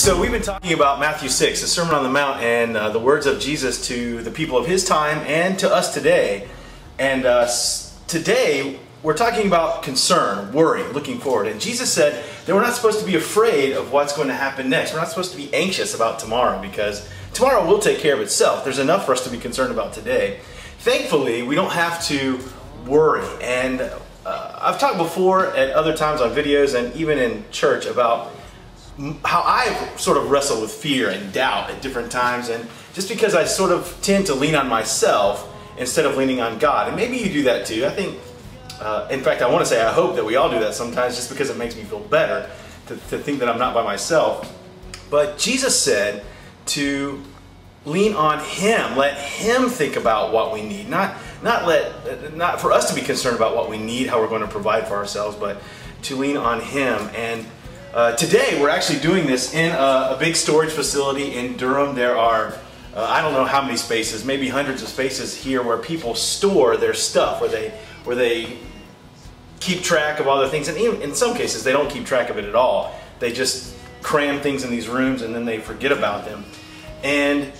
So we've been talking about Matthew 6, the Sermon on the Mount, and the words of Jesus to the people of his time and to us today. And today we're talking about concern, worry, looking forward. And Jesus said that we're not supposed to be afraid of what's going to happen next. We're not supposed to be anxious about tomorrow because tomorrow will take care of itself. There's enough for us to be concerned about today. Thankfully, we don't have to worry. And I've talked before at other times on videos and even in church about how I've sort of wrestled with fear and doubt at different times, and just because I sort of tend to lean on myself instead of leaning on God. And maybe you do that too. I think, in fact, I want to say I hope that we all do that sometimes just because it makes me feel better to think that I'm not by myself. But Jesus said to lean on Him, let Him think about what we need, not for us to be concerned about what we need, how we're going to provide for ourselves, but to lean on Him. And today we're actually doing this in a big storage facility in Durham. There are I don't know how many spaces, maybe hundreds of spaces here where people store their stuff, where they keep track of all their things, and even in some cases they don't keep track of it at all. They just cram things in these rooms and then they forget about them. And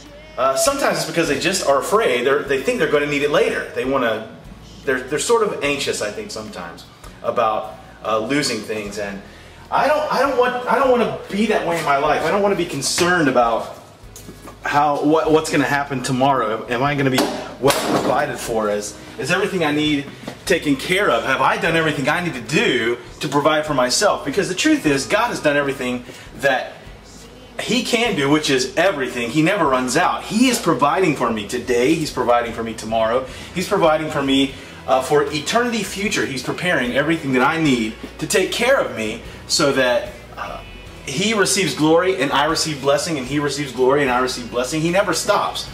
sometimes it's because they just are afraid. They think they're going to need it later. They're sort of anxious, I think, sometimes about losing things. And I don't want to be that way in my life. I don't want to be concerned about what's going to happen tomorrow. Am I going to be well provided for? Is everything I need taken care of? Have I done everything I need to do to provide for myself? Because the truth is, God has done everything that He can do, which is everything. He never runs out. He is providing for me today. He's providing for me tomorrow. He's providing for me for eternity future. He's preparing everything that I need to take care of me so that He receives glory and I receive blessing, and He receives glory and I receive blessing. He never stops.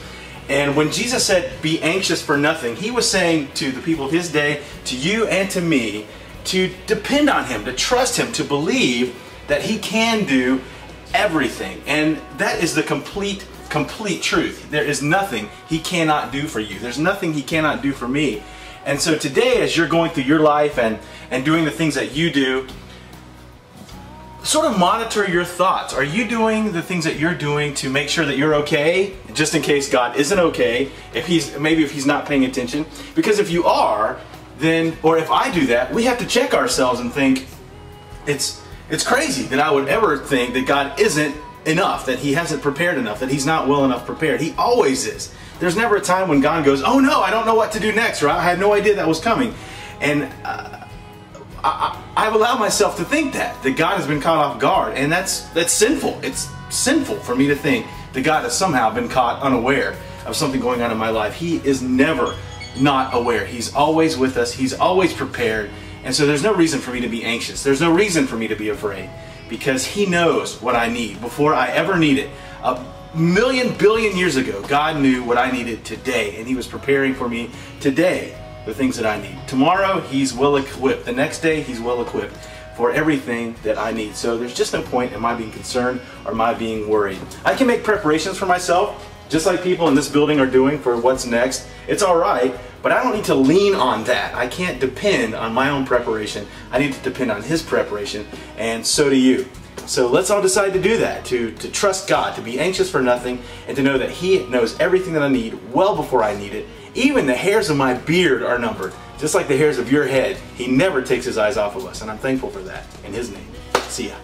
And when Jesus said, be anxious for nothing, He was saying to the people of His day, to you and to me, to depend on Him, to trust Him, to believe that He can do everything. And that is the complete truth. There is nothing He cannot do for you. There's nothing He cannot do for me. And so today, as you're going through your life and doing the things that you do, sort of monitor your thoughts. Are you doing the things that you're doing to make sure that you're okay, just in case God isn't okay, if He's not paying attention? Because if you are, then, or if I do that, we have to check ourselves and think, it's crazy that I would ever think that God isn't enough, that He hasn't prepared enough, that He's not well enough prepared. He always is. There's never a time when God goes, oh no, I don't know what to do next, or I had no idea that was coming. And I've allowed myself to think that God has been caught off guard, and that's sinful. It's sinful for me to think that God has somehow been caught unaware of something going on in my life. He is never not aware. He's always with us. He's always prepared. And so there's no reason for me to be anxious. There's no reason for me to be afraid, because He knows what I need before I ever need it. A million billion years ago, God knew what I needed today, and He was preparing for me today the things that I need. Tomorrow, He's well equipped. The next day, He's well equipped for everything that I need. So there's just no point in my being concerned or my being worried. I can make preparations for myself, just like people in this building are doing for what's next. It's all right, but I don't need to lean on that. I can't depend on my own preparation. I need to depend on His preparation, and so do you. So let's all decide to do that, to trust God, to be anxious for nothing, and to know that He knows everything that I need well before I need it. Even the hairs of my beard are numbered, just like the hairs of your head. He never takes His eyes off of us, and I'm thankful for that. In His name, see ya.